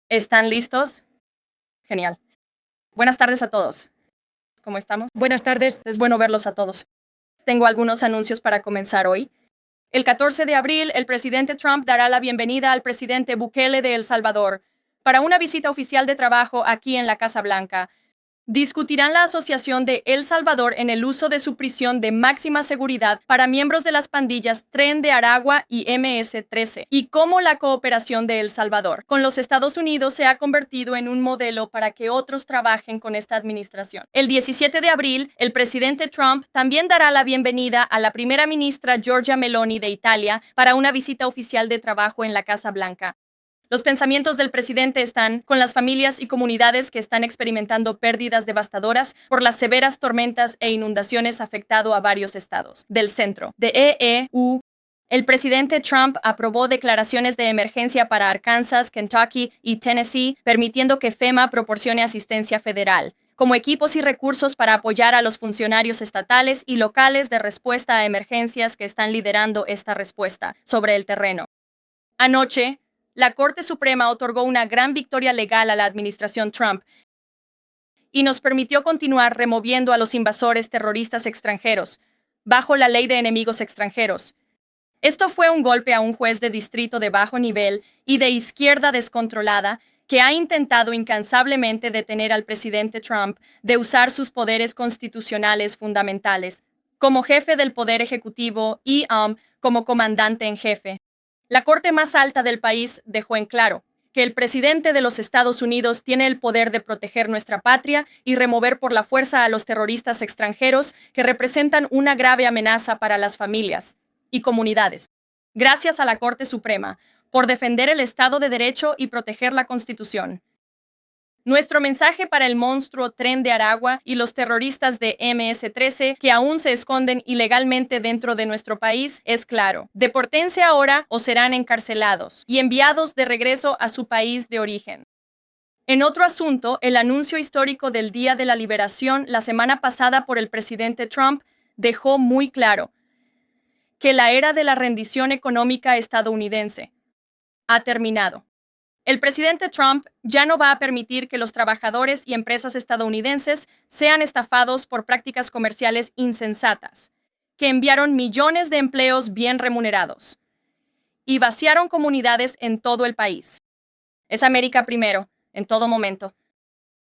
¿Están listos? Genial. Buenas tardes a todos. ¿Cómo estamos? Buenas tardes. Es bueno verlos a todos. Tengo algunos anuncios para comenzar hoy. El 14 de abril, el presidente Trump dará la bienvenida al presidente Bukele de El Salvador para una visita oficial de trabajo aquí en la Casa Blanca. Discutirán la asociación de El Salvador en el uso de su prisión de máxima seguridad para miembros de las pandillas Tren de Aragua y MS-13 y cómo la cooperación de El Salvador con los Estados Unidos se ha convertido en un modelo para que otros trabajen con esta administración. El 17 de abril, el presidente Trump también dará la bienvenida a la primera ministra Giorgia Meloni de Italia para una visita oficial de trabajo en la Casa Blanca. Los pensamientos del presidente están con las familias y comunidades que están experimentando pérdidas devastadoras por las severas tormentas e inundaciones afectado a varios estados del centro de EU. El presidente Trump aprobó declaraciones de emergencia para Arkansas, Kentucky y Tennessee, permitiendo que FEMA proporcione asistencia federal, como equipos y recursos para apoyar a los funcionarios estatales y locales de respuesta a emergencias que están liderando esta respuesta sobre el terreno. Anoche, la Corte Suprema otorgó una gran victoria legal a la administración Trump y nos permitió continuar removiendo a los invasores terroristas extranjeros bajo la ley de enemigos extranjeros. Esto fue un golpe a un juez de distrito de bajo nivel y de izquierda descontrolada que ha intentado incansablemente detener al presidente Trump de usar sus poderes constitucionales fundamentales como jefe del Poder Ejecutivo y como comandante en jefe. La Corte más alta del país dejó en claro que el presidente de los Estados Unidos tiene el poder de proteger nuestra patria y remover por la fuerza a los terroristas extranjeros que representan una grave amenaza para las familias y comunidades. Gracias a la Corte Suprema por defender el Estado de Derecho y proteger la Constitución. Nuestro mensaje para el monstruo Tren de Aragua y los terroristas de MS-13 que aún se esconden ilegalmente dentro de nuestro país es claro. Depórtense ahora o serán encarcelados y enviados de regreso a su país de origen. En otro asunto, el anuncio histórico del Día de la Liberación la semana pasada por el presidente Trump dejó muy claro que la era de la rendición económica estadounidense ha terminado. El presidente Trump ya no va a permitir que los trabajadores y empresas estadounidenses sean estafados por prácticas comerciales insensatas, que enviaron millones de empleos bien remunerados y vaciaron comunidades en todo el país. Es América primero, en todo momento.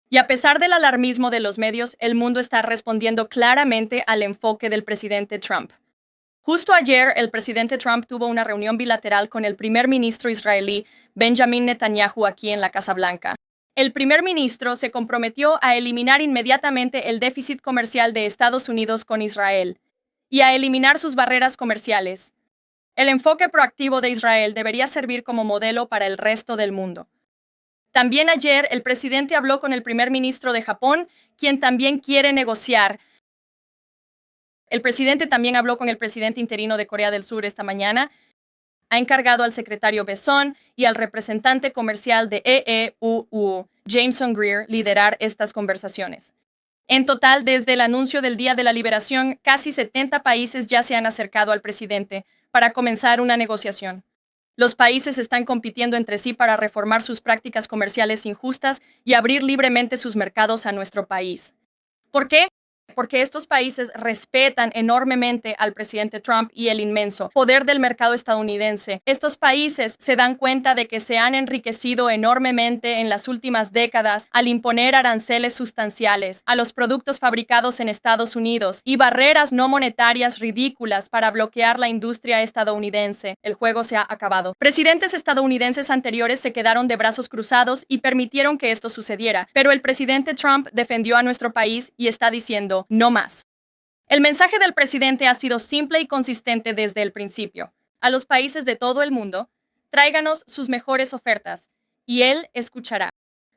Y a pesar del alarmismo de los medios, el mundo está respondiendo claramente al enfoque del presidente Trump. Justo ayer, el presidente Trump tuvo una reunión bilateral con el primer ministro israelí, Benjamin Netanyahu, aquí en la Casa Blanca. El primer ministro se comprometió a eliminar inmediatamente el déficit comercial de Estados Unidos con Israel y a eliminar sus barreras comerciales. El enfoque proactivo de Israel debería servir como modelo para el resto del mundo. También ayer, el presidente habló con el primer ministro de Japón, quien también quiere negociar. El presidente también habló con el presidente interino de Corea del Sur esta mañana. Ha encargado al secretario Besson y al representante comercial de EU, Jameson Greer, liderar estas conversaciones. En total, desde el anuncio del Día de la Liberación, casi 70 países ya se han acercado al presidente para comenzar una negociación. Los países están compitiendo entre sí para reformar sus prácticas comerciales injustas y abrir libremente sus mercados a nuestro país. ¿Por qué? Porque estos países respetan enormemente al presidente Trump y el inmenso poder del mercado estadounidense. Estos países se dan cuenta de que se han enriquecido enormemente en las últimas décadas al imponer aranceles sustanciales a los productos fabricados en Estados Unidos y barreras no monetarias ridículas para bloquear la industria estadounidense. El juego se ha acabado. Presidentes estadounidenses anteriores se quedaron de brazos cruzados y permitieron que esto sucediera, pero el presidente Trump defendió a nuestro país y está diciendo no más. El mensaje del presidente ha sido simple y consistente desde el principio. A los países de todo el mundo, tráiganos sus mejores ofertas y él escuchará.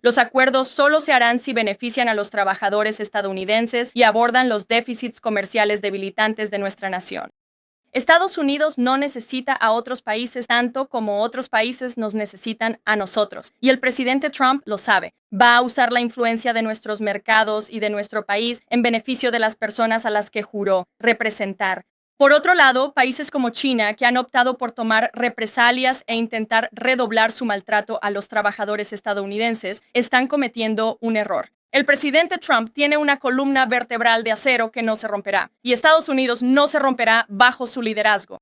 Los acuerdos solo se harán si benefician a los trabajadores estadounidenses y abordan los déficits comerciales debilitantes de nuestra nación. Estados Unidos no necesita a otros países tanto como otros países nos necesitan a nosotros. Y el presidente Trump lo sabe. Va a usar la influencia de nuestros mercados y de nuestro país en beneficio de las personas a las que juró representar. Por otro lado, países como China, que han optado por tomar represalias e intentar redoblar su maltrato a los trabajadores estadounidenses, están cometiendo un error. El presidente Trump tiene una columna vertebral de acero que no se romperá, y Estados Unidos no se romperá bajo su liderazgo.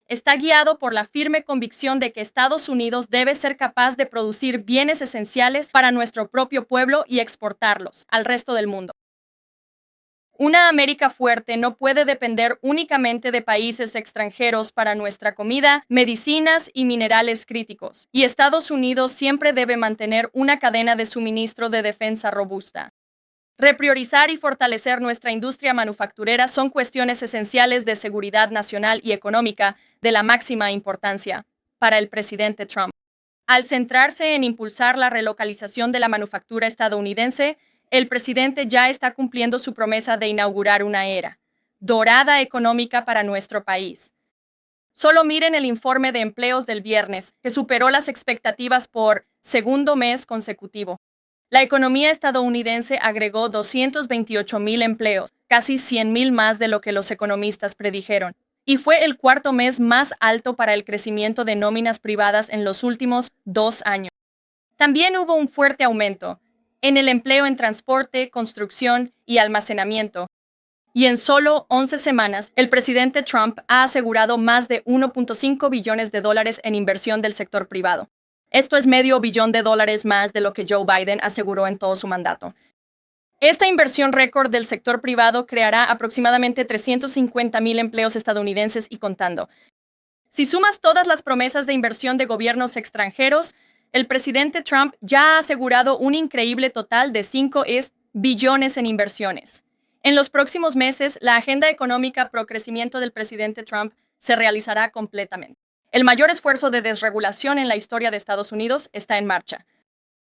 Está guiado por la firme convicción de que Estados Unidos debe ser capaz de producir bienes esenciales para nuestro propio pueblo y exportarlos al resto del mundo. Una América fuerte no puede depender únicamente de países extranjeros para nuestra comida, medicinas y minerales críticos, y Estados Unidos siempre debe mantener una cadena de suministro de defensa robusta. Repriorizar y fortalecer nuestra industria manufacturera son cuestiones esenciales de seguridad nacional y económica de la máxima importancia para el presidente Trump. Al centrarse en impulsar la relocalización de la manufactura estadounidense, el presidente ya está cumpliendo su promesa de inaugurar una era dorada económica para nuestro país. Solo miren el informe de empleos del viernes, que superó las expectativas por segundo mes consecutivo. La economía estadounidense agregó 228,000 empleos, casi 100,000 más de lo que los economistas predijeron, y fue el cuarto mes más alto para el crecimiento de nóminas privadas en los últimos 2 años. También hubo un fuerte aumento en el empleo en transporte, construcción y almacenamiento. Y en solo 11 semanas, el presidente Trump ha asegurado más de $1.5 billones en inversión del sector privado. Esto es $500 millones más de lo que Joe Biden aseguró en todo su mandato. Esta inversión récord del sector privado creará aproximadamente 350,000 empleos estadounidenses y contando. Si sumas todas las promesas de inversión de gobiernos extranjeros, el presidente Trump ya ha asegurado un increíble total de 5 billones en inversiones. En los próximos meses, la agenda económica pro crecimiento del presidente Trump se realizará completamente. El mayor esfuerzo de desregulación en la historia de Estados Unidos está en marcha.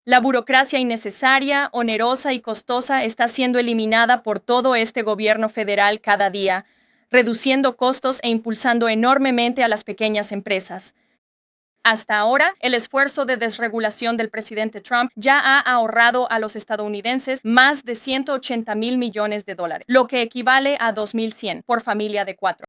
La burocracia innecesaria, onerosa y costosa está siendo eliminada por todo este gobierno federal cada día, reduciendo costos e impulsando enormemente a las pequeñas empresas. Hasta ahora, el esfuerzo de desregulación del presidente Trump ya ha ahorrado a los estadounidenses más de $180,000 millones, lo que equivale a 2,100 por familia de 4.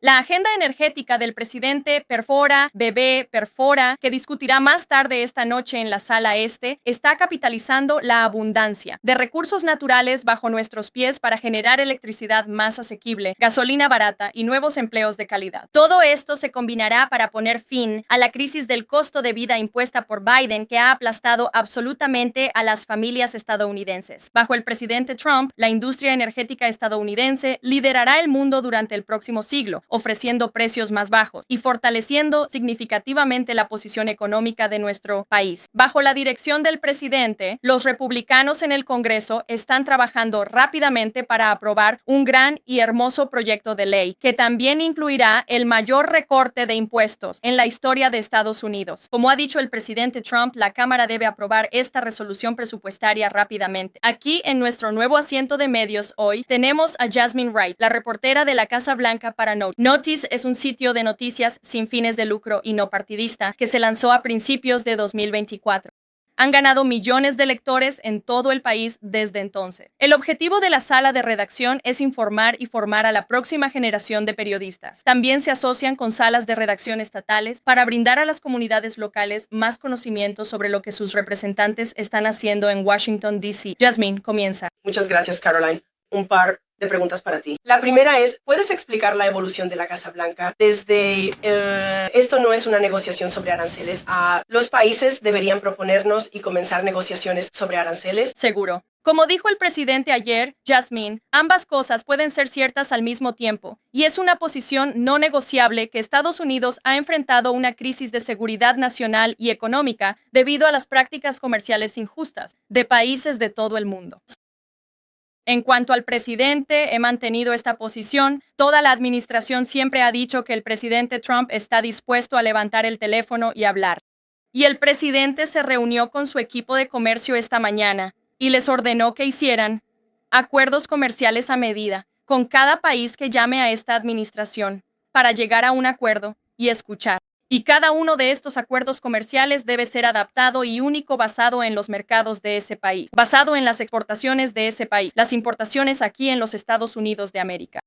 La agenda energética del presidente Perfora, que discutirá más tarde esta noche en la Sala Este, está capitalizando la abundancia de recursos naturales bajo nuestros pies para generar electricidad más asequible, gasolina barata y nuevos empleos de calidad. Todo esto se combinará para poner fin a la crisis del costo de vida impuesta por Biden, que ha aplastado absolutamente a las familias estadounidenses. Bajo el presidente Trump, la industria energética estadounidense liderará el mundo durante el próximo siglo, ofreciendo precios más bajos y fortaleciendo significativamente la posición económica de nuestro país. Bajo la dirección del presidente, los republicanos en el Congreso están trabajando rápidamente para aprobar un gran y hermoso proyecto de ley que también incluirá el mayor recorte de impuestos en la historia de Estados Unidos. Como ha dicho el presidente Trump, la Cámara debe aprobar esta resolución presupuestaria rápidamente. Aquí, en nuestro nuevo asiento de medios hoy, tenemos a Jasmine Wright, la reportera de la Casa Blanca para Notice. Notice es un sitio de noticias sin fines de lucro y no partidista que se lanzó a principios de 2024. Han ganado millones de lectores en todo el país desde entonces. El objetivo de la sala de redacción es informar y formar a la próxima generación de periodistas. También se asocian con salas de redacción estatales para brindar a las comunidades locales más conocimiento sobre lo que sus representantes están haciendo en Washington, D.C. Jasmine, comienza. Muchas gracias, Caroline. Un par de preguntas para ti. La primera es, ¿puedes explicar la evolución de la Casa Blanca? Desde esto no es una negociación sobre aranceles. Los países deberían proponernos y comenzar negociaciones sobre aranceles. Seguro. Como dijo el presidente ayer, Jasmine, ambas cosas pueden ser ciertas al mismo tiempo, y es una posición no negociable que Estados Unidos ha enfrentado una crisis de seguridad nacional y económica debido a las prácticas comerciales injustas de países de todo el mundo. En cuanto al presidente, he mantenido esta posición. Toda la administración siempre ha dicho que el presidente Trump está dispuesto a levantar el teléfono y hablar. Y el presidente se reunió con su equipo de comercio esta mañana y les ordenó que hicieran acuerdos comerciales a medida con cada país que llame a esta administración para llegar a un acuerdo y escuchar. Y cada uno de estos acuerdos comerciales debe ser adaptado y único basado en los mercados de ese país, basado en las exportaciones de ese país, las importaciones aquí en los Estados Unidos de América.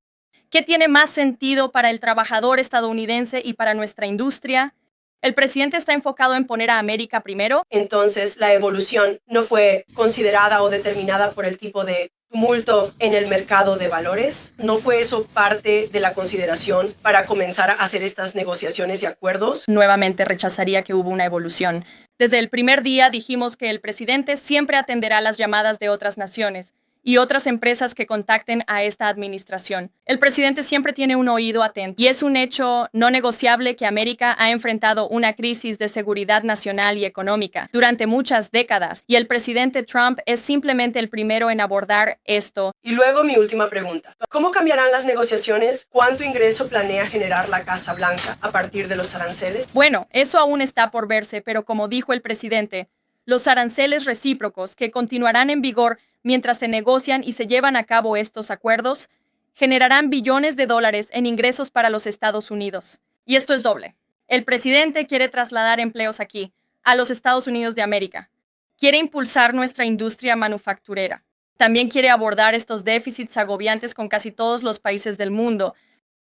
¿Qué tiene más sentido para el trabajador estadounidense y para nuestra industria? ¿El presidente está enfocado en poner a América primero? Entonces, la evolución no fue considerada o determinada por el tipo de tumulto en el mercado de valores. ¿No fue eso parte de la consideración para comenzar a hacer estas negociaciones y acuerdos? Nuevamente rechazaría que hubo una evolución. Desde el primer día dijimos que el presidente siempre atenderá las llamadas de otras naciones y otras empresas que contacten a esta administración. El presidente siempre tiene un oído atento y es un hecho no negociable que América ha enfrentado una crisis de seguridad nacional y económica durante muchas décadas y el presidente Trump es simplemente el primero en abordar esto. Y luego mi última pregunta. ¿Cómo cambiarán las negociaciones? ¿Cuánto ingreso planea generar la Casa Blanca a partir de los aranceles? Bueno, eso aún está por verse, pero como dijo el presidente, los aranceles recíprocos que continuarán en vigor mientras se negocian y se llevan a cabo estos acuerdos, generarán billones de dólares en ingresos para los Estados Unidos. Y esto es doble. El presidente quiere trasladar empleos aquí, a los Estados Unidos de América. Quiere impulsar nuestra industria manufacturera. También quiere abordar estos déficits agobiantes con casi todos los países del mundo.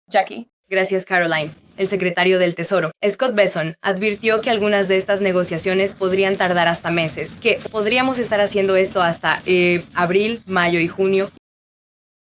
Jackie. Gracias, Caroline. El secretario del Tesoro, Scott Bessent, advirtió que algunas de estas negociaciones podrían tardar hasta meses, que podríamos estar haciendo esto hasta abril, mayo y junio.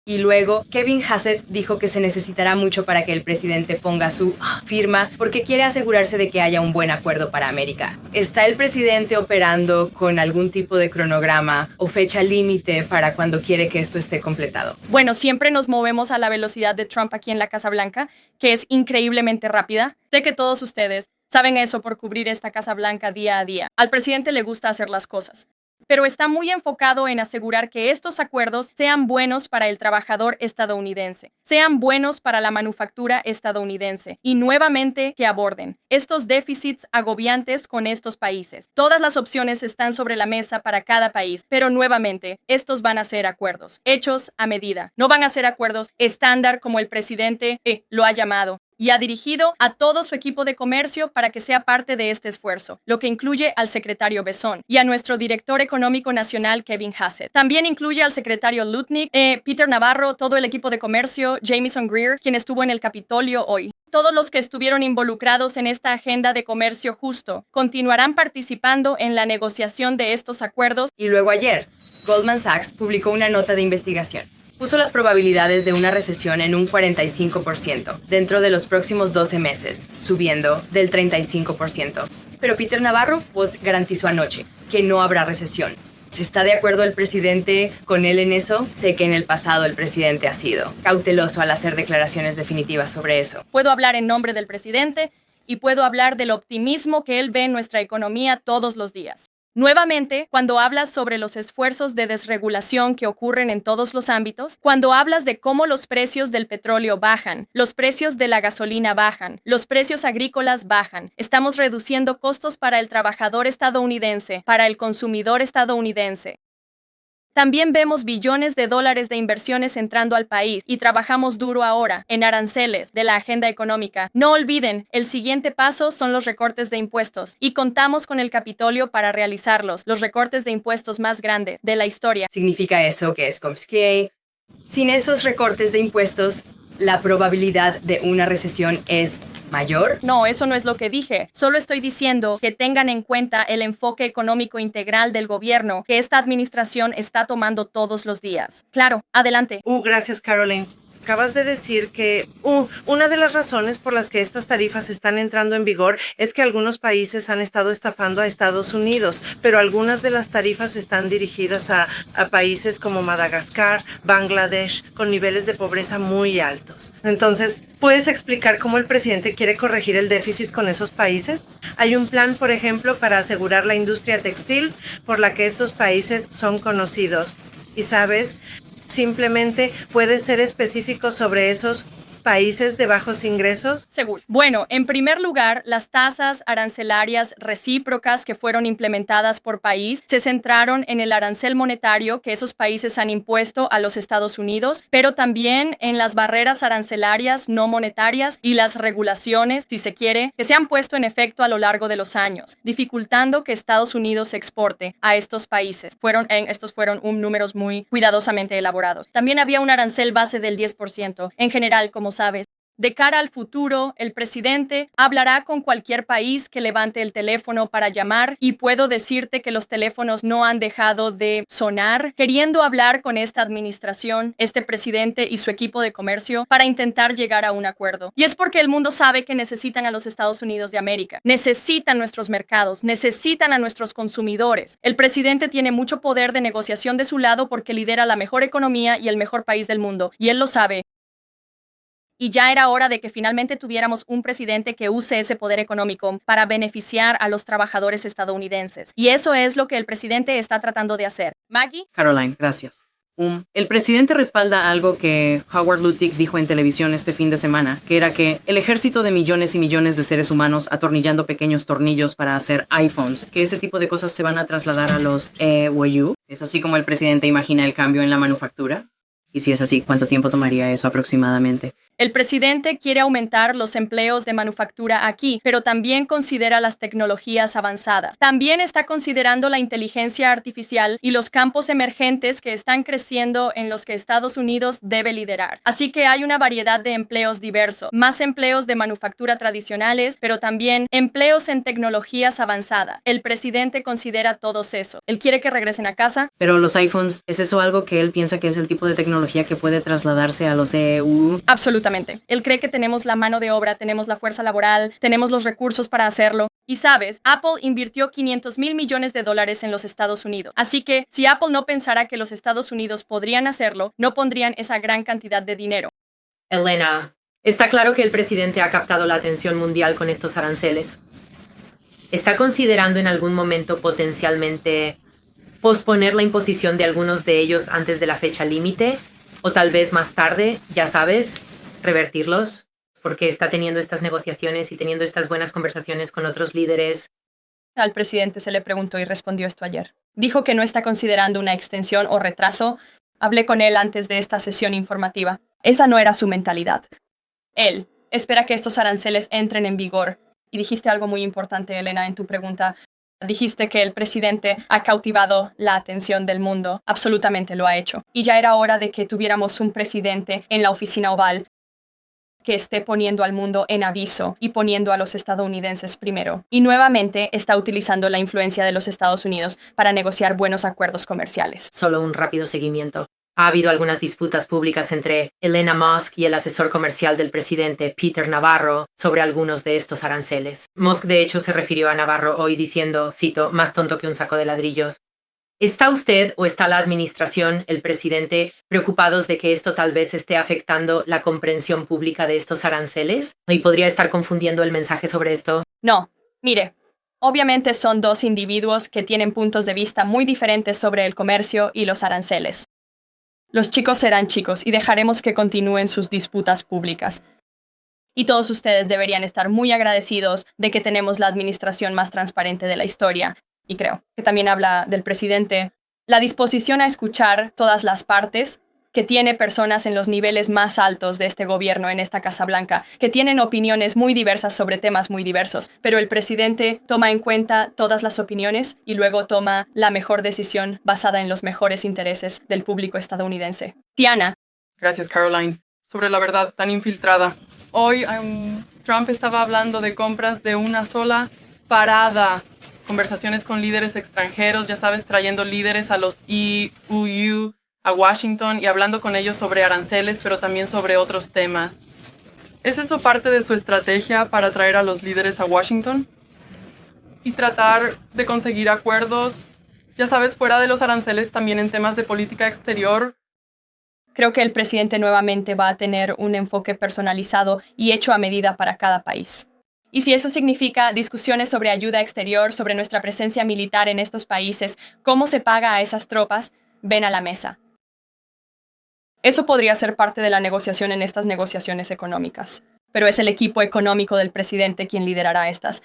Y luego, Kevin Hassett dijo que se necesitará mucho para que el presidente ponga su firma porque quiere asegurarse de que haya un buen acuerdo para América. ¿Está el presidente operando con algún tipo de cronograma o fecha límite para cuando quiere que esto esté completado? Bueno, siempre nos movemos a la velocidad de Trump aquí en la Casa Blanca, que es increíblemente rápida. Sé que todos ustedes saben eso por cubrir esta Casa Blanca día a día. Al presidente le gusta hacer las cosas, pero está muy enfocado en asegurar que estos acuerdos sean buenos para el trabajador estadounidense, sean buenos para la manufactura estadounidense y nuevamente que aborden estos déficits agobiantes con estos países. Todas las opciones están sobre la mesa para cada país, pero nuevamente estos van a ser acuerdos hechos a medida. No van a ser acuerdos estándar como el presidente lo ha llamado. Y ha dirigido a todo su equipo de comercio para que sea parte de este esfuerzo, lo que incluye al secretario Bessent y a nuestro director económico nacional, Kevin Hassett. También incluye al secretario Lutnick, Peter Navarro, todo el equipo de comercio, Jamieson Greer, quien estuvo en el Capitolio hoy. Todos los que estuvieron involucrados en esta agenda de comercio justo continuarán participando en la negociación de estos acuerdos. Y luego ayer, Goldman Sachs publicó una nota de investigación. Puso las probabilidades de una recesión en un 45% dentro de los próximos 12 meses, subiendo del 35%. Pero Peter Navarro garantizó anoche que no habrá recesión. ¿Está de acuerdo el presidente con él en eso? Sé que en el pasado el presidente ha sido cauteloso al hacer declaraciones definitivas sobre eso. Puedo hablar en nombre del presidente y puedo hablar del optimismo que él ve en nuestra economía todos los días. Nuevamente, cuando hablas sobre los esfuerzos de desregulación que ocurren en todos los ámbitos, cuando hablas de cómo los precios del petróleo bajan, los precios de la gasolina bajan, los precios agrícolas bajan, estamos reduciendo costos para el trabajador estadounidense, para el consumidor estadounidense. También vemos billones de dólares de inversiones entrando al país y trabajamos duro ahora en aranceles de la agenda económica. No olviden, el siguiente paso son los recortes de impuestos y contamos con el Capitolio para realizarlos, los recortes de impuestos más grandes de la historia. ¿Significa eso que es Chomsky? Sin esos recortes de impuestos, ¿la probabilidad de una recesión es mayor? No, eso no es lo que dije. Solo estoy diciendo que tengan en cuenta el enfoque económico integral del gobierno que esta administración está tomando todos los días. Claro, adelante. Gracias, Caroline. Acabas de decir que una de las razones por las que estas tarifas están entrando en vigor es que algunos países han estado estafando a Estados Unidos, pero algunas de las tarifas están dirigidas a países como Madagascar, Bangladesh, con niveles de pobreza muy altos. Entonces, ¿puedes explicar cómo el presidente quiere corregir el déficit con esos países? Hay un plan, por ejemplo, para asegurar la industria textil por la que estos países son conocidos. Y sabes, simplemente puedes ser específico sobre esos países de bajos ingresos? Seguro. Bueno, en primer lugar, las tasas arancelarias recíprocas que fueron implementadas por país se centraron en el arancel monetario que esos países han impuesto a los Estados Unidos, pero también en las barreras arancelarias no monetarias y las regulaciones, si se quiere, que se han puesto en efecto a lo largo de los años, dificultando que Estados Unidos exporte a estos países. Estos fueron números muy cuidadosamente elaborados. También había un arancel base del 10%. En general, como sabes, de cara al futuro, el presidente hablará con cualquier país que levante el teléfono para llamar y puedo decirte que los teléfonos no han dejado de sonar, queriendo hablar con esta administración, este presidente y su equipo de comercio para intentar llegar a un acuerdo. Y es porque el mundo sabe que necesitan a los Estados Unidos de América, necesitan nuestros mercados, necesitan a nuestros consumidores. El presidente tiene mucho poder de negociación de su lado porque lidera la mejor economía y el mejor país del mundo, y él lo sabe. Y ya era hora de que finalmente tuviéramos un presidente que use ese poder económico para beneficiar a los trabajadores estadounidenses. Y eso es lo que el presidente está tratando de hacer. Maggie. Caroline, gracias. El presidente respalda algo que Howard Luttig dijo en televisión este fin de semana, que era que el ejército de millones y millones de seres humanos atornillando pequeños tornillos para hacer iPhones, que ese tipo de cosas se van a trasladar a los Wii. ¿Es así como el presidente imagina el cambio en la manufactura? Y si es así, ¿cuánto tiempo tomaría eso aproximadamente? El presidente quiere aumentar los empleos de manufactura aquí, pero también considera las tecnologías avanzadas. También está considerando la inteligencia artificial y los campos emergentes que están creciendo en los que Estados Unidos debe liderar. Así que hay una variedad de empleos diversos, más empleos de manufactura tradicionales, pero también empleos en tecnologías avanzadas. El presidente considera todos eso. Él quiere que regresen a casa. Pero los iPhones, ¿es eso algo que él piensa que es el tipo de tecnología que puede trasladarse a los EU? Absolutamente. Él cree que tenemos la mano de obra, tenemos la fuerza laboral, tenemos los recursos para hacerlo. Y sabes, Apple invirtió $500 millones en los Estados Unidos. Así que si Apple no pensara que los Estados Unidos podrían hacerlo, no pondrían esa gran cantidad de dinero. Elena, está claro que el presidente ha captado la atención mundial con estos aranceles. ¿Está considerando en algún momento potencialmente posponer la imposición de algunos de ellos antes de la fecha límite? O tal vez más tarde, ya sabes, revertirlos, porque está teniendo estas negociaciones y teniendo estas buenas conversaciones con otros líderes. Al presidente se le preguntó y respondió esto ayer. Dijo que no está considerando una extensión o retraso. Hablé con él antes de esta sesión informativa. Esa no era su mentalidad. Él espera que estos aranceles entren en vigor. Y dijiste algo muy importante, Elena, en tu pregunta. Dijiste que el presidente ha cautivado la atención del mundo. Absolutamente lo ha hecho. Y ya era hora de que tuviéramos un presidente en la oficina oval que esté poniendo al mundo en aviso y poniendo a los estadounidenses primero. Y nuevamente está utilizando la influencia de los Estados Unidos para negociar buenos acuerdos comerciales. Solo un rápido seguimiento. Ha habido algunas disputas públicas entre Elena Musk y el asesor comercial del presidente, Peter Navarro, sobre algunos de estos aranceles. Musk, de hecho, se refirió a Navarro hoy diciendo, cito, más tonto que un saco de ladrillos. ¿Está usted o está la administración, el presidente, preocupados de que esto tal vez esté afectando la comprensión pública de estos aranceles? ¿Y podría estar confundiendo el mensaje sobre esto? No, mire. Obviamente son dos individuos que tienen puntos de vista muy diferentes sobre el comercio y los aranceles. Los chicos serán chicos y dejaremos que continúen sus disputas públicas. Y todos ustedes deberían estar muy agradecidos de que tenemos la administración más transparente de la historia. Y creo que también habla del presidente. La disposición a escuchar todas las partes, que tiene personas en los niveles más altos de este gobierno en esta Casa Blanca, que tienen opiniones muy diversas sobre temas muy diversos, pero el presidente toma en cuenta todas las opiniones y luego toma la mejor decisión basada en los mejores intereses del público estadounidense. Tiana. Gracias, Caroline. Sobre la verdad tan infiltrada. Hoy Trump estaba hablando de compras de una sola parada. Conversaciones con líderes extranjeros, ya sabes, trayendo líderes a los EU, a Washington y hablando con ellos sobre aranceles, pero también sobre otros temas. ¿Es eso parte de su estrategia para traer a los líderes a Washington? Y tratar de conseguir acuerdos, ya sabes, fuera de los aranceles, también en temas de política exterior. Creo que el presidente nuevamente va a tener un enfoque personalizado y hecho a medida para cada país. Y si eso significa discusiones sobre ayuda exterior, sobre nuestra presencia militar en estos países, cómo se paga a esas tropas, ven a la mesa. Eso podría ser parte de la negociación en estas negociaciones económicas, pero es el equipo económico del presidente quien liderará estas.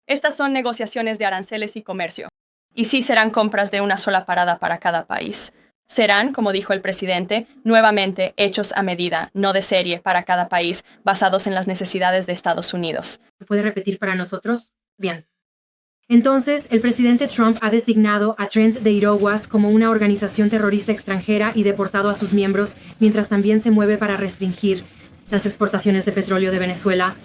Estas son negociaciones de aranceles y comercio, y sí serán compras de una sola parada para cada país. Serán, como dijo el presidente, nuevamente hechos a medida, no de serie, para cada país, basados en las necesidades de Estados Unidos. ¿Se puede repetir para nosotros? Bien. Entonces, el presidente Trump ha designado a Trent de Iroquois como una organización terrorista extranjera y deportado a sus miembros, mientras también se mueve para restringir las exportaciones de petróleo de Venezuela.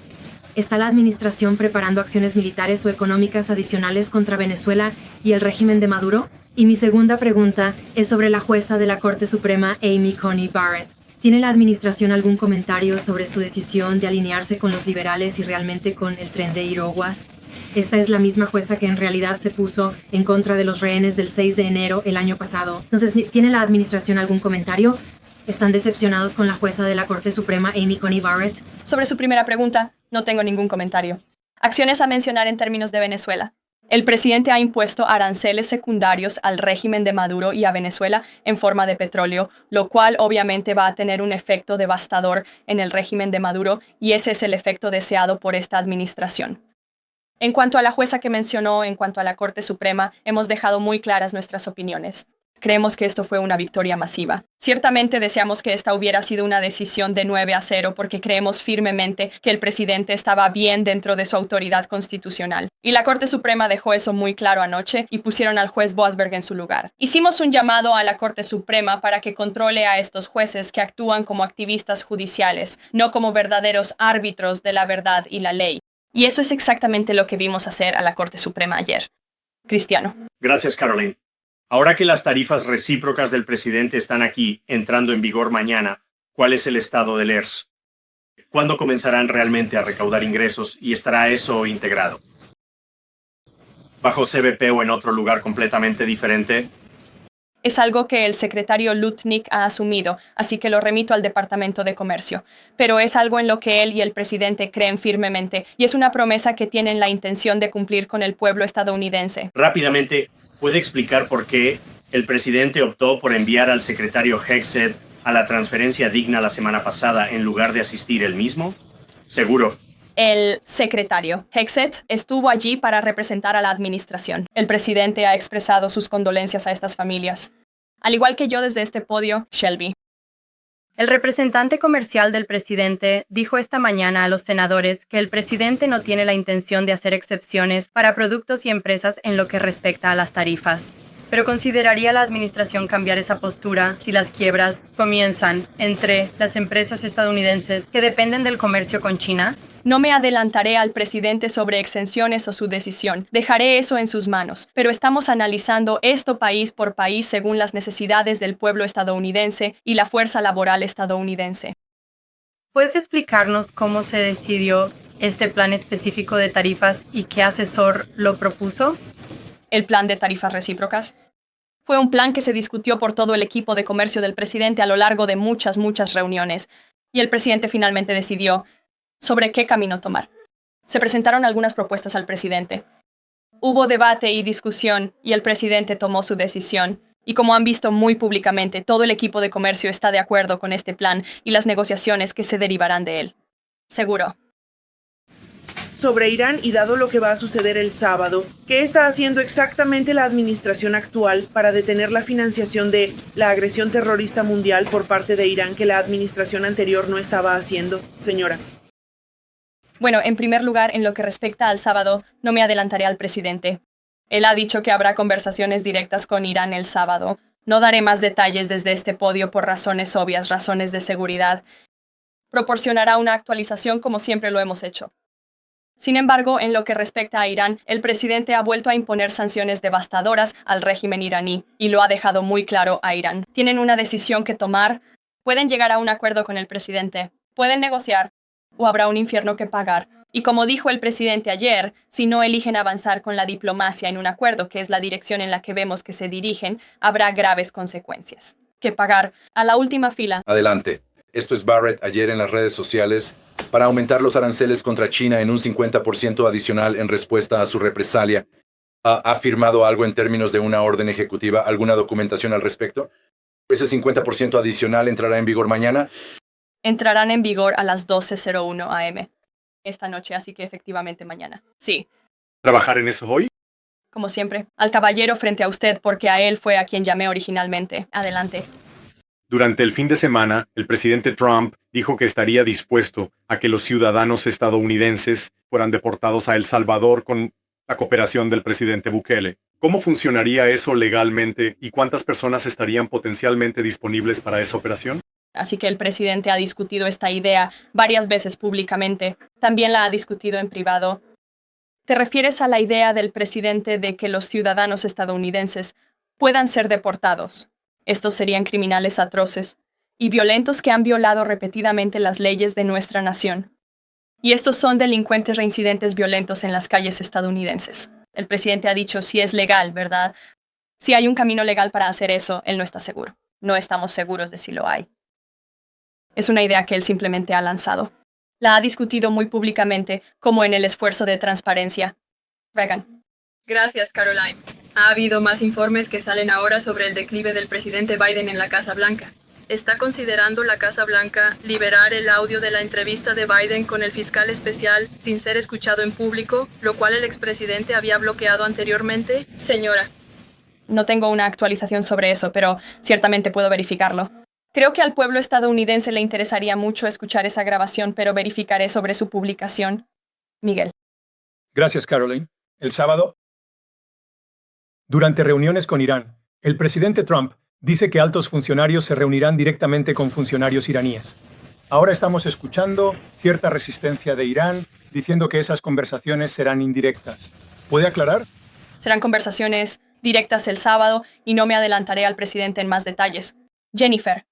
¿Está la administración preparando acciones militares o económicas adicionales contra Venezuela y el régimen de Maduro? Y mi segunda pregunta es sobre la jueza de la Corte Suprema, Amy Coney Barrett. ¿Tiene la administración algún comentario sobre su decisión de alinearse con los liberales y realmente con el tren de Iroquois? Esta es la misma jueza que en realidad se puso en contra de los rehenes del 6 de enero el año pasado. Entonces, ¿tiene la administración algún comentario? ¿Están decepcionados con la jueza de la Corte Suprema, Amy Coney Barrett? Sobre su primera pregunta, no tengo ningún comentario. Acciones a mencionar en términos de Venezuela. El presidente ha impuesto aranceles secundarios al régimen de Maduro y a Venezuela en forma de petróleo, lo cual obviamente va a tener un efecto devastador en el régimen de Maduro, y ese es el efecto deseado por esta administración. En cuanto a la jueza que mencionó, en cuanto a la Corte Suprema, hemos dejado muy claras nuestras opiniones. Creemos que esto fue una victoria masiva. Ciertamente deseamos que esta hubiera sido una decisión de 9-0 porque creemos firmemente que el presidente estaba bien dentro de su autoridad constitucional. Y la Corte Suprema dejó eso muy claro anoche y pusieron al juez Boasberg en su lugar. Hicimos un llamado a la Corte Suprema para que controle a estos jueces que actúan como activistas judiciales, no como verdaderos árbitros de la verdad y la ley. Y eso es exactamente lo que vimos hacer a la Corte Suprema ayer. Cristiano. Gracias, Caroline. Ahora que las tarifas recíprocas del presidente están aquí, entrando en vigor mañana, ¿cuál es el estado del ERS? ¿Cuándo comenzarán realmente a recaudar ingresos y estará eso integrado? ¿Bajo CBP o en otro lugar completamente diferente? Es algo que el secretario Lutnick ha asumido, así que lo remito al Departamento de Comercio. Pero es algo en lo que él y el presidente creen firmemente, y es una promesa que tienen la intención de cumplir con el pueblo estadounidense. Rápidamente, ¿puede explicar por qué el presidente optó por enviar al secretario Hegseth a la transferencia digna la semana pasada en lugar de asistir él mismo? Seguro. El secretario Hegseth estuvo allí para representar a la administración. El presidente ha expresado sus condolencias a estas familias. Al igual que yo desde este podio, Shelby. El representante comercial del presidente dijo esta mañana a los senadores que el presidente no tiene la intención de hacer excepciones para productos y empresas en lo que respecta a las tarifas. Pero ¿consideraría la administración cambiar esa postura si las quiebras comienzan entre las empresas estadounidenses que dependen del comercio con China? No me adelantaré al presidente sobre exenciones o su decisión. Dejaré eso en sus manos. Pero estamos analizando esto país por país según las necesidades del pueblo estadounidense y la fuerza laboral estadounidense. ¿Puedes explicarnos cómo se decidió este plan específico de tarifas y qué asesor lo propuso? El plan de tarifas recíprocas fue un plan que se discutió por todo el equipo de comercio del presidente a lo largo de muchas reuniones, y el presidente finalmente decidió sobre qué camino tomar. Se presentaron algunas propuestas al presidente. Hubo debate y discusión, y el presidente tomó su decisión. Y como han visto muy públicamente, todo el equipo de comercio está de acuerdo con este plan y las negociaciones que se derivarán de él. Seguro. Sobre Irán y dado lo que va a suceder el sábado, ¿qué está haciendo exactamente la administración actual para detener la financiación de la agresión terrorista mundial por parte de Irán que la administración anterior no estaba haciendo, señora? Bueno, en primer lugar, en lo que respecta al sábado, no me adelantaré al presidente. Él ha dicho que habrá conversaciones directas con Irán el sábado. No daré más detalles desde este podio por razones obvias, razones de seguridad. Proporcionará una actualización como siempre lo hemos hecho. Sin embargo, en lo que respecta a Irán, el presidente ha vuelto a imponer sanciones devastadoras al régimen iraní y lo ha dejado muy claro a Irán. Tienen una decisión que tomar. Pueden llegar a un acuerdo con el presidente. Pueden negociar. O habrá un infierno que pagar. Y como dijo el presidente ayer, si no eligen avanzar con la diplomacia en un acuerdo, que es la dirección en la que vemos que se dirigen, habrá graves consecuencias. Que pagar. A la última fila. Adelante. Esto es Barrett ayer en las redes sociales para aumentar los aranceles contra China en un 50% adicional en respuesta a su represalia. ¿Ha firmado algo en términos de una orden ejecutiva? ¿Alguna documentación al respecto? ¿Ese 50% adicional entrará en vigor mañana? Entrarán en vigor a las 12:01 am esta noche, así que efectivamente mañana. Sí, ¿Trabajar en eso hoy? como siempre. Al caballero frente a usted, porque a él fue a quien llamé originalmente. Adelante. Durante el fin de semana, el presidente Trump dijo que estaría dispuesto a que los ciudadanos estadounidenses fueran deportados a El Salvador con la cooperación del presidente Bukele. ¿Cómo funcionaría eso legalmente y cuántas personas estarían potencialmente disponibles para esa operación? Así que el presidente ha discutido esta idea varias veces públicamente. También la ha discutido en privado. ¿Te refieres a la idea del presidente de que los ciudadanos estadounidenses puedan ser deportados? Estos serían criminales atroces y violentos que han violado repetidamente las leyes de nuestra nación. Y estos son delincuentes reincidentes violentos en las calles estadounidenses. El presidente ha dicho si es legal, ¿verdad? Si hay un camino legal para hacer eso, él no está seguro. No estamos seguros de si lo hay. Es una idea que él simplemente ha lanzado. La ha discutido muy públicamente, como en el esfuerzo de transparencia. Reagan. Gracias, Caroline. Ha habido más informes que salen ahora sobre el declive del presidente Biden en la Casa Blanca. ¿Está considerando la Casa Blanca liberar el audio de la entrevista de Biden con el fiscal especial sin ser escuchado en público, lo cual el expresidente había bloqueado anteriormente? Señora. No tengo una actualización sobre eso, pero ciertamente puedo verificarlo. Creo que al pueblo estadounidense le interesaría mucho escuchar esa grabación, pero verificaré sobre su publicación. Miguel. Gracias, Caroline. El sábado, durante reuniones con Irán, el presidente Trump dice que altos funcionarios se reunirán directamente con funcionarios iraníes. Ahora estamos escuchando cierta resistencia de Irán diciendo que esas conversaciones serán indirectas. ¿Puede aclarar? Serán conversaciones directas el sábado y no me adelantaré al presidente en más detalles. Jennifer.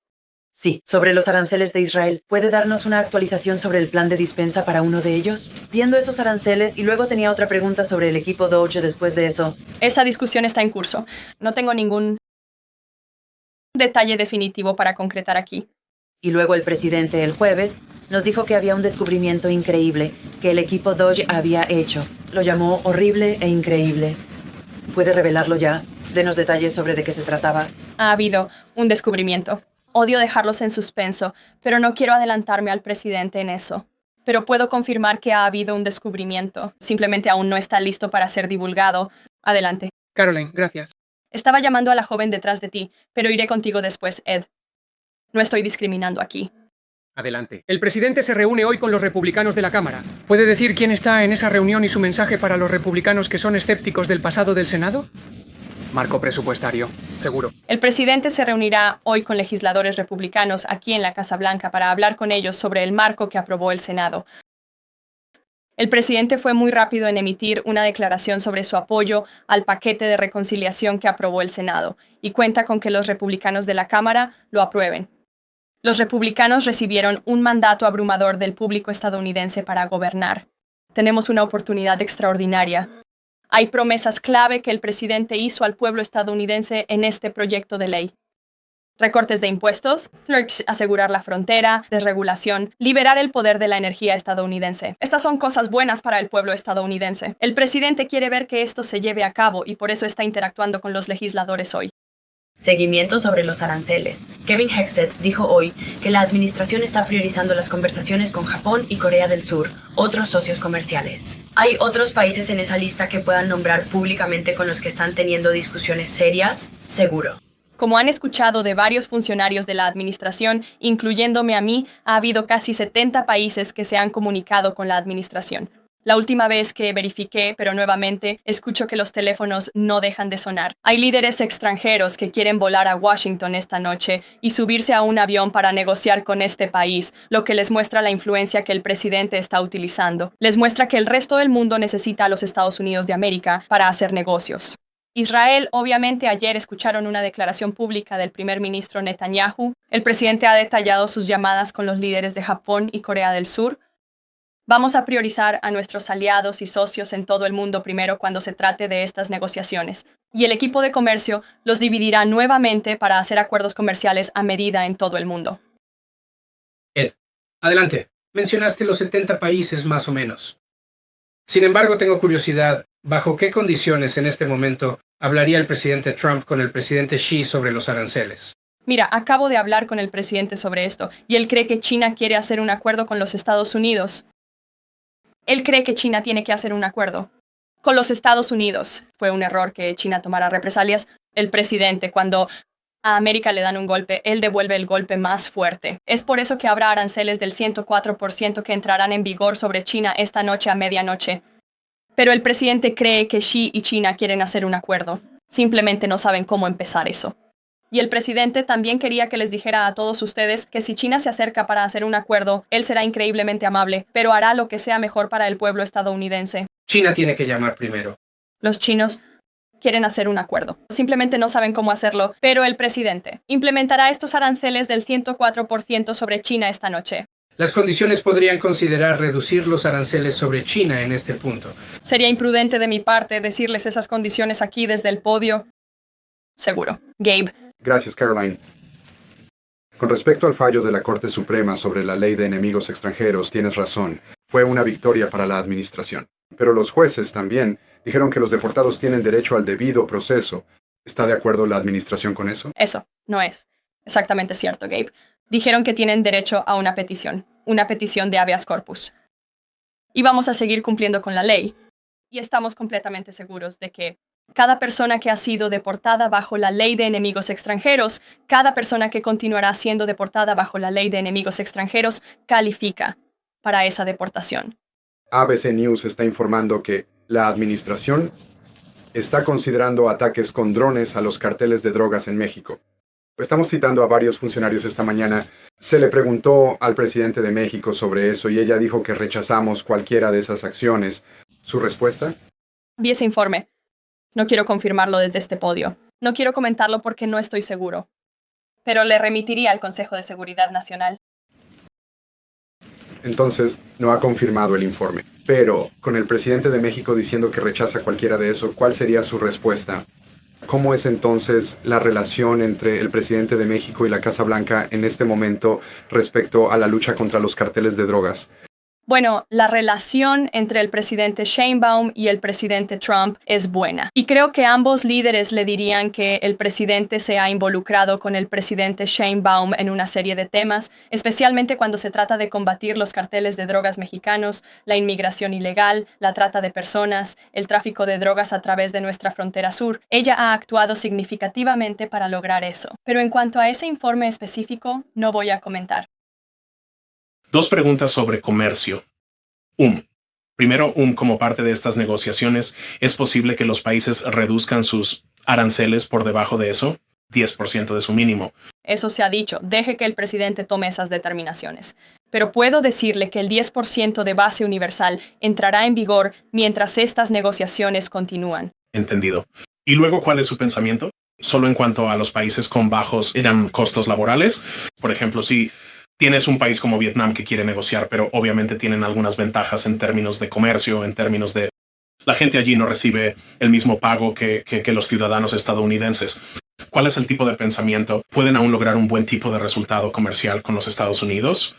Sí, sobre los aranceles de Israel. ¿Puede darnos una actualización sobre el plan de dispensa para uno de ellos? Viendo esos aranceles, y luego tenía otra pregunta sobre el equipo Doge después de eso. Esa discusión está en curso. No tengo ningún detalle definitivo para concretar aquí. Y luego el presidente el jueves nos dijo que había un descubrimiento increíble que el equipo Doge había hecho. Lo llamó horrible e increíble. ¿Puede revelarlo ya? Denos detalles sobre de qué se trataba. Ha habido un descubrimiento. Odio dejarlos en suspenso, pero no quiero adelantarme al presidente en eso. Pero puedo confirmar que ha habido un descubrimiento. Simplemente aún no está listo para ser divulgado. Adelante. Caroline, gracias. Estaba llamando a la joven detrás de ti, pero iré contigo después, Ed. No estoy discriminando aquí. Adelante. El presidente se reúne hoy con los republicanos de la Cámara. ¿Puede decir quién está en esa reunión y su mensaje para los republicanos que son escépticos del pasado del Senado? Marco presupuestario, seguro. El presidente se reunirá hoy con legisladores republicanos aquí en la Casa Blanca para hablar con ellos sobre el marco que aprobó el Senado. El presidente fue muy rápido en emitir una declaración sobre su apoyo al paquete de reconciliación que aprobó el Senado y cuenta con que los republicanos de la Cámara lo aprueben. Los republicanos recibieron un mandato abrumador del público estadounidense para gobernar. Tenemos una oportunidad extraordinaria. Hay promesas clave que el presidente hizo al pueblo estadounidense en este proyecto de ley. Recortes de impuestos, asegurar la frontera, desregulación, liberar el poder de la energía estadounidense. Estas son cosas buenas para el pueblo estadounidense. El presidente quiere ver que esto se lleve a cabo y por eso está interactuando con los legisladores hoy. Seguimiento sobre los aranceles. Kevin Hexet dijo hoy que la administración está priorizando las conversaciones con Japón y Corea del Sur, otros socios comerciales. ¿Hay otros países en esa lista que puedan nombrar públicamente con los que están teniendo discusiones serias? Seguro. Como han escuchado de varios funcionarios de la administración, incluyéndome a mí, ha habido casi 70 países que se han comunicado con la administración. La última vez que verifiqué, pero nuevamente, escucho que los teléfonos no dejan de sonar. Hay líderes extranjeros que quieren volar a Washington esta noche y subirse a un avión para negociar con este país, lo que les muestra la influencia que el presidente está utilizando. Les muestra que el resto del mundo necesita a los Estados Unidos de América para hacer negocios. Israel, obviamente, ayer escucharon una declaración pública del primer ministro Netanyahu. El presidente ha detallado sus llamadas con los líderes de Japón y Corea del Sur. Vamos a priorizar a nuestros aliados y socios en todo el mundo primero cuando se trate de estas negociaciones. Y el equipo de comercio los dividirá nuevamente para hacer acuerdos comerciales a medida en todo el mundo. Ed, adelante. Mencionaste los 70 países más o menos. Sin embargo, tengo curiosidad, ¿bajo qué condiciones en este momento hablaría el presidente Trump con el presidente Xi sobre los aranceles? Mira, acabo de hablar con el presidente sobre esto y él cree que China quiere hacer un acuerdo con los Estados Unidos. Él cree que China tiene que hacer un acuerdo con los Estados Unidos. Fue un error que China tomara represalias. El presidente, cuando a América le dan un golpe, él devuelve el golpe más fuerte. Es por eso que habrá aranceles del 104% que entrarán en vigor sobre China esta noche a medianoche. Pero el presidente cree que Xi y China quieren hacer un acuerdo. Simplemente no saben cómo empezar eso. Y el presidente también quería que les dijera a todos ustedes que si China se acerca para hacer un acuerdo, él será increíblemente amable, pero hará lo que sea mejor para el pueblo estadounidense. China tiene que llamar primero. Los chinos quieren hacer un acuerdo. Simplemente no saben cómo hacerlo, pero el presidente implementará estos aranceles del 104% sobre China esta noche. Las condiciones podrían considerar reducir los aranceles sobre China en este punto. Sería imprudente de mi parte decirles esas condiciones aquí desde el podio. Seguro. Gabe. Gracias, Caroline. Con respecto al fallo de la Corte Suprema sobre la ley de enemigos extranjeros, tienes razón. Fue una victoria para la administración. Pero los jueces también dijeron que los deportados tienen derecho al debido proceso. ¿Está de acuerdo la administración con eso? Eso no es exactamente cierto, Gabe. Dijeron que tienen derecho a una petición de habeas corpus. Y vamos a seguir cumpliendo con la ley. Y estamos completamente seguros de que cada persona que ha sido deportada bajo la ley de enemigos extranjeros, cada persona que continuará siendo deportada bajo la ley de enemigos extranjeros, califica para esa deportación. ABC News está informando que la administración está considerando ataques con drones a los carteles de drogas en México. Estamos citando a varios funcionarios esta mañana. Se le preguntó al presidente de México sobre eso y ella dijo que rechazamos cualquiera de esas acciones. ¿Su respuesta? Vi ese informe. No quiero confirmarlo desde este podio. No quiero comentarlo porque no estoy seguro. Pero le remitiría al Consejo de Seguridad Nacional. Entonces, no ha confirmado el informe. Pero, con el presidente de México diciendo que rechaza cualquiera de eso, ¿cuál sería su respuesta? ¿Cómo es entonces la relación entre el presidente de México y la Casa Blanca en este momento respecto a la lucha contra los carteles de drogas? Bueno, la relación entre el presidente Sheinbaum y el presidente Trump es buena. Y creo que ambos líderes le dirían que el presidente se ha involucrado con el presidente Sheinbaum en una serie de temas, especialmente cuando se trata de combatir los carteles de drogas mexicanos, la inmigración ilegal, la trata de personas, el tráfico de drogas a través de nuestra frontera sur. Ella ha actuado significativamente para lograr eso. Pero en cuanto a ese informe específico, no voy a comentar. Dos preguntas sobre comercio. Primero, como parte de estas negociaciones, ¿es posible que los países reduzcan sus aranceles por debajo de eso? 10% de su mínimo. Eso se ha dicho. Deje que el presidente tome esas determinaciones. Pero puedo decirle que el 10% de base universal entrará en vigor mientras estas negociaciones continúan. Entendido. ¿Y luego cuál es su pensamiento? Solo en cuanto a los países con bajos costos laborales. Por ejemplo, si tienes un país como Vietnam que quiere negociar, pero obviamente tienen algunas ventajas en términos de comercio, en términos de... La gente allí no recibe el mismo pago que los ciudadanos estadounidenses. ¿Cuál es el tipo de pensamiento? ¿Pueden aún lograr un buen tipo de resultado comercial con los Estados Unidos?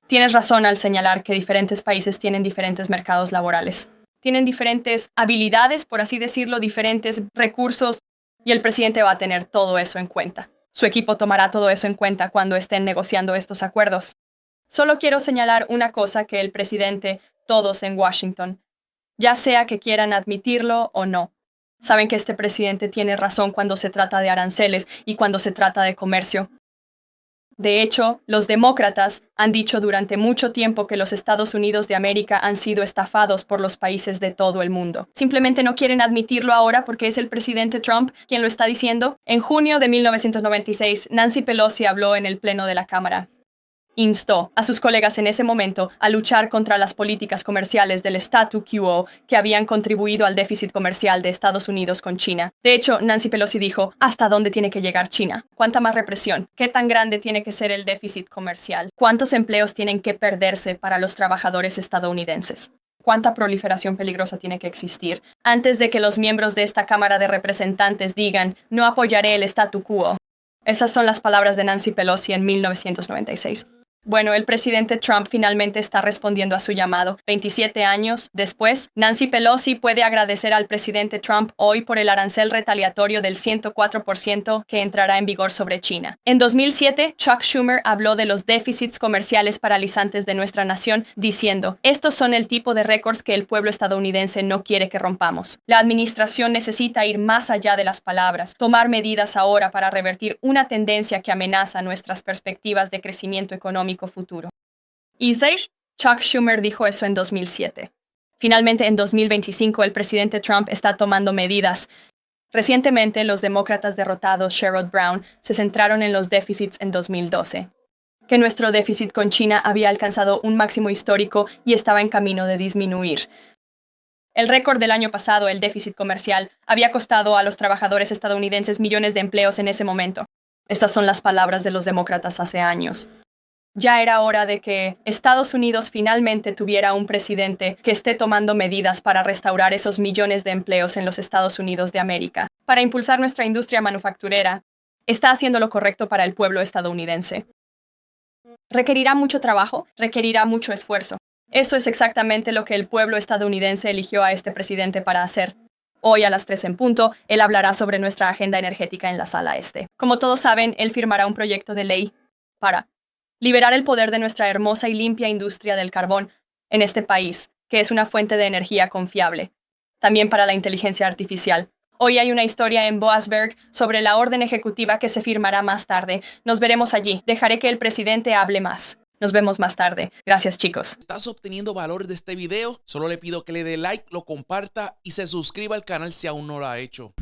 Tienes razón al señalar que diferentes países tienen diferentes mercados laborales. Tienen diferentes habilidades, por así decirlo, diferentes recursos, y el presidente va a tener todo eso en cuenta. Su equipo tomará todo eso en cuenta cuando estén negociando estos acuerdos. Solo quiero señalar una cosa que el presidente, todos en Washington, ya sea que quieran admitirlo o no, saben que este presidente tiene razón cuando se trata de aranceles y cuando se trata de comercio. De hecho, los demócratas han dicho durante mucho tiempo que los Estados Unidos de América han sido estafados por los países de todo el mundo. Simplemente no quieren admitirlo ahora porque es el presidente Trump quien lo está diciendo. En junio de 1996, Nancy Pelosi habló en el Pleno de la Cámara. Instó a sus colegas en ese momento a luchar contra las políticas comerciales del statu quo que habían contribuido al déficit comercial de Estados Unidos con China. De hecho, Nancy Pelosi dijo, ¿hasta dónde tiene que llegar China? ¿Cuánta más represión? ¿Qué tan grande tiene que ser el déficit comercial? ¿Cuántos empleos tienen que perderse para los trabajadores estadounidenses? ¿Cuánta proliferación peligrosa tiene que existir antes de que los miembros de esta Cámara de Representantes digan, no apoyaré el statu quo? Esas son las palabras de Nancy Pelosi en 1996. Bueno, el presidente Trump finalmente está respondiendo a su llamado. 27 años después, Nancy Pelosi puede agradecer al presidente Trump hoy por el arancel retaliatorio del 104% que entrará en vigor sobre China. En 2007, Chuck Schumer habló de los déficits comerciales paralizantes de nuestra nación, diciendo, estos son el tipo de récords que el pueblo estadounidense no quiere que rompamos. La administración necesita ir más allá de las palabras, tomar medidas ahora para revertir una tendencia que amenaza nuestras perspectivas de crecimiento económico futuro. Y Chuck Schumer dijo eso en 2007. Finalmente, en 2025, el presidente Trump está tomando medidas. Recientemente, los demócratas derrotados Sherrod Brown se centraron en los déficits en 2012, que nuestro déficit con China había alcanzado un máximo histórico y estaba en camino de disminuir. El récord del año pasado, el déficit comercial, había costado a los trabajadores estadounidenses millones de empleos en ese momento. Estas son las palabras de los demócratas hace años. Ya era hora de que Estados Unidos finalmente tuviera un presidente que esté tomando medidas para restaurar esos millones de empleos en los Estados Unidos de América. Para impulsar nuestra industria manufacturera, está haciendo lo correcto para el pueblo estadounidense. Requerirá mucho trabajo, requerirá mucho esfuerzo. Eso es exactamente lo que el pueblo estadounidense eligió a este presidente para hacer. Hoy a las 3 en punto, él hablará sobre nuestra agenda energética en la sala este. Como todos saben, él firmará un proyecto de ley para liberar el poder de nuestra hermosa y limpia industria del carbón en este país, que es una fuente de energía confiable. También para la inteligencia artificial. Hoy hay una historia en Boasberg sobre la orden ejecutiva que se firmará más tarde. Nos veremos allí. Dejaré que el presidente hable más. Nos vemos más tarde. Gracias, chicos. ¿Estás obteniendo valor de este video? Solo le pido que le dé like, lo comparta y se suscriba al canal si aún no lo ha hecho.